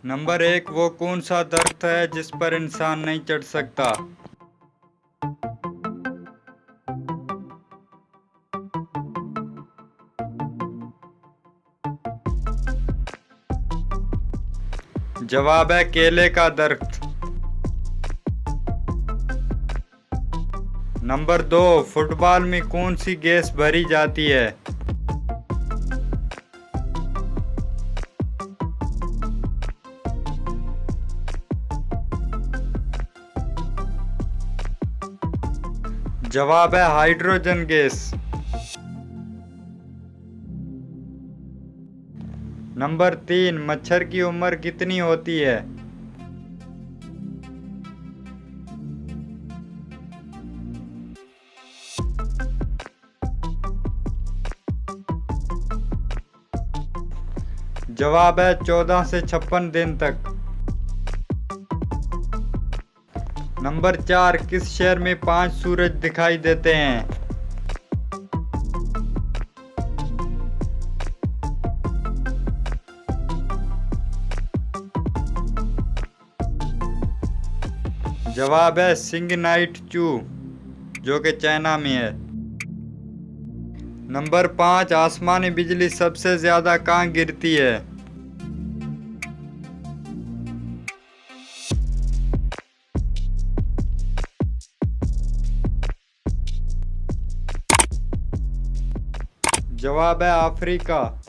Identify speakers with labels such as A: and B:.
A: Number 1, वो कौन सा दरख्त है जिस पर इंसान नहीं चढ़ सकता? जवाब है केले का दरख्त। नंबर 2, फुटबॉल में कौन सी गैस भरी जाती है? जवाब है हाइड्रोजन गैस। नंबर 3, मच्छर की उम्र कितनी होती है? जवाब है 14 से 56 दिन तक। नंबर 4, किस शहर में 5 सूरज दिखाई देते हैं? जवाब है सिंगनाइट चू, जो कि चाइना में है। नंबर 5, आसमानी बिजली सबसे ज्यादा कहाँ गिरती है? जवाब है अफ्रीका।